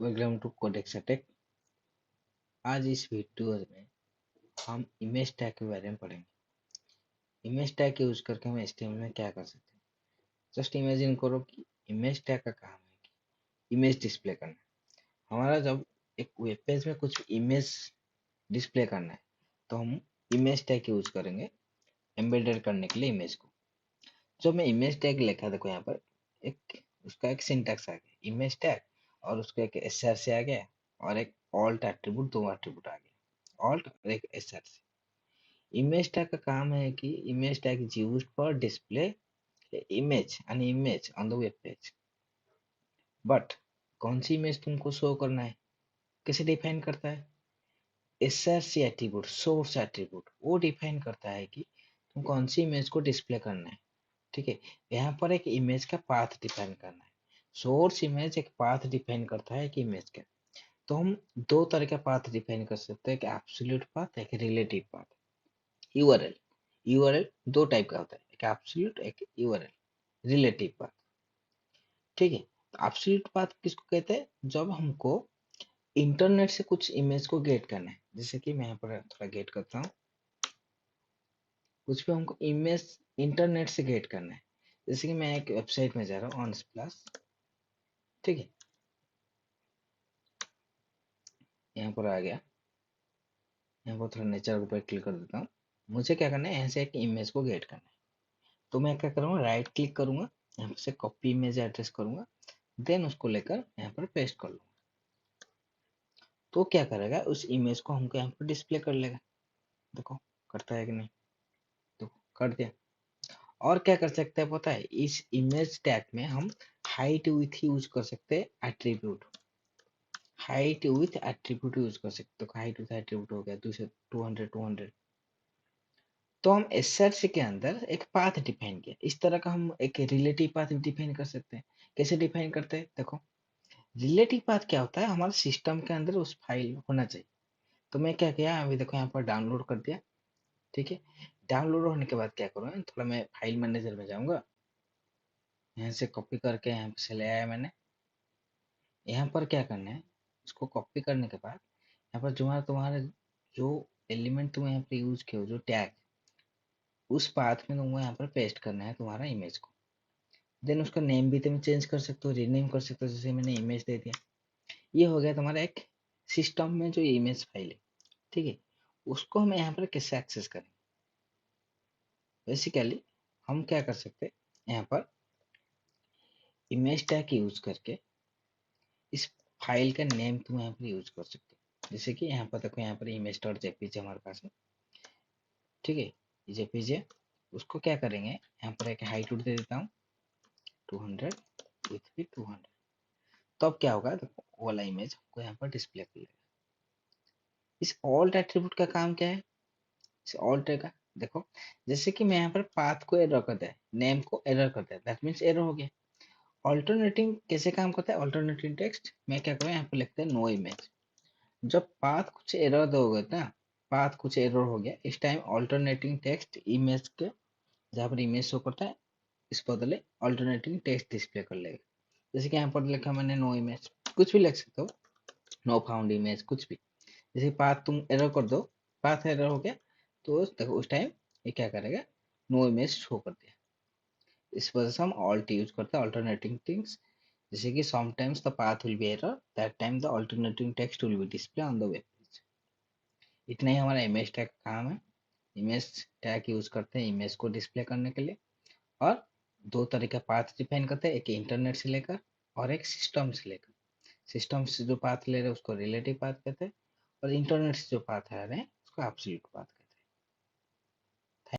Welcome to codex take. आज इस video में हम इमेज टैग के बारे में पढ़ेंगे। इमेज टैग यूज करके हम HTML में क्या कर सकते हैं। जस्ट इमेजिन करो कि इमेज टैग का काम है कि इमेज डिस्प्ले करना है। हमारा जब एक वेब पेज में कुछ इमेज डिस्प्ले करना है तो हम इमेज टैग यूज करेंगे एम्बेडेड करने के लिए इमेज को। जो मैं इमेज टैग लिखा, देखो यहाँ पर एक उसका एक सिंटैक्स आ गया इमेज टैग, और उसका एक SRC आ गया और एक ऑल्ट एट्रीब्यूट, दो एट्रीब्यूट आ गया, ऑल्ट और एक SRC। इमेज टैग का काम है कि image tag is used for display image an image on the web page. But कौन सी इमेज तुमको शो करना है, कैसे डिफाइन करता है? SRC एट्रीब्यूट, सोर्स एट्रीब्यूट, वो डिफाइन करता है कि तुम कौन सी इमेज को डिस्प्ले करना है। ठीक है, यहाँ पर एक इमेज का पाथ डिफाइन करना है। सोर्स इमेज एक पाथ डिफाइन करता है कि इमेज का। तो हम दो तरह का पाथ डिफाइन कर सकते हैं, एक एब्सोल्यूट पाथ, एक रिलेटिव पाथ। यूआरएल, यूआरएल दो टाइप का होता है, एक एब्सोल्यूट, एक यूआरएल रिलेटिव पाथ। ठीक है, तो एब्सोल्यूट पाथ किसको कहते हैं? जब हमको इंटरनेट से कुछ इमेज को गेट करना है, जैसे कि मैं यहाँ पर थोड़ा गेट करता हूँ, कुछ भी हमको इमेज इंटरनेट से गेट करना है। जैसे कि मैं एक वेबसाइट में जा रहा हूँ, ऑन प्लस। ठीक है, यहाँ पर आ गया, यहाँ पर थोड़ा नेचर के ऊपर क्लिक कर देता हूँ। मुझे क्या करना है, यहाँ से एक इमेज को गेट करना है। तो मैं क्या करूँगा, राइट क्लिक करूंगा, यहाँ से कॉपी इमेज एड्रेस करूंगा, देन उसको लेकर यहाँ पर पेस्ट कर लूंगा। तो क्या करेगा, उस इमेज को हमको यहाँ पर डिस्प्ले कर लेगा। देखो करता है कि नहीं, तो कर दिया। और क्या कर सकते हैं पता है, इस इमेज टैग में हम हाइट विथ यूज कर सकते हैं attribute. Height with attribute use कर सकते हो। हाइट विथ एट्रीब्यूट हो गया 200 तो हम SRC के अंदर एक पाथ डिफाइन किया। इस तरह का हम एक रिलेटिव पाथ डिफाइन कर सकते हैं। कैसे डिफाइन करते हैं, देखो रिलेटिव पाथ क्या होता है, हमारे सिस्टम के अंदर उस फाइल होना चाहिए। तो मैं क्या किया, अभी देखो यहाँ पर डाउनलोड कर दिया। ठीक है, डाउनलोड होने के बाद क्या करूँगा, थोड़ा मैं फाइल मैनेजर में जाऊँगा, यहाँ से कॉपी करके यहाँ से ले आया मैंने। यहाँ पर क्या करना है, इसको कॉपी करने के बाद यहाँ पर तुम्हारा तुम्हारा जो एलिमेंट तुम यहाँ पर यूज किए हो, जो टैग, उस पाथ में तुमको यहाँ पर पेस्ट करना है तुम्हारा इमेज को। देन उसका नेम भी तुम चेंज कर सकते हो, रीनेम कर सकते हो, जैसे मैंने इमेज दे दिया। ये हो गया तुम्हारा एक सिस्टम में जो इमेज फाइल है। ठीक है, उसको हम यहाँ पर कैसे एक्सेस करें? बेसिकली हम क्या कर सकते हैं, यहाँ पर इमेज टैग यूज करके इस फाइल का नेम तुम यहाँ पर यूज कर सकते हो। जैसे कि यहाँ पर देखो, यहाँ पर इमेज डॉट जेपीजी हमारे पास है। ठीक है, जेपीजी है, उसको क्या करेंगे, यहाँ पर एक हाइट दे देता हूँ 200, विथ भी 200। तो अब क्या होगा, देखो वो वाला इमेज हमको यहाँ पर डिस्प्ले कर लेगा। इस ऑल्ट एट्रीब्यूट का काम क्या है, इस ऑल्ट का देखो, जैसे कि मैं यहाँ पर पाथ को एरर करता है, नेम को एरर करता है, दैट मीन्स एरर हो गया। ऑल्टरनेटिंग कैसे काम करता है, ऑल्टरनेटिंग टेक्स्ट मैं क्या करूँ, यहाँ पे लिखते हैं नो इमेज। जब पाथ कुछ एरर दोगे ना, पाथ कुछ एरर हो गया, इस टाइम ऑल्टरनेटिंग टेक्स्ट इमेज के जहाँ पर इमेज शो करता है, इस बदले ऑल्टरनेटिंग टेक्स्ट डिस्प्ले कर लेगा। जैसे कि यहाँ पर लिखा मैंने नो इमेज, कुछ भी लिख सकते हो, नो फाउंड इमेज, कुछ भी। जैसे पाथ तुम एरर कर दो, पाथ एरर हो गया, तो देखो उस टाइम ये क्या करेगा, नो इमेज शो कर दिया। इस वजह से हम ऑल्ट यूज करते हैं, ऑल्टरनेटिंग थिंग्स। जैसे कि sometimes the path will be error, that time the alternating text will be display on the web page। इतना ही हमारा इमेज टैग का काम है। इमेज टैग यूज करते हैं इमेज को डिस्प्ले करने के लिए, और दो तरह का पाथ डिफाइन करते हैं, एक इंटरनेट से लेकर और एक सिस्टम से लेकर। सिस्टम से जो पाथ ले रहे हैं उसको रिलेटिव पाथ कहते हैं, और इंटरनेट से जो पाथ आ रहे हैं उसको एब्सोल्यूट पाथ कहते हैं।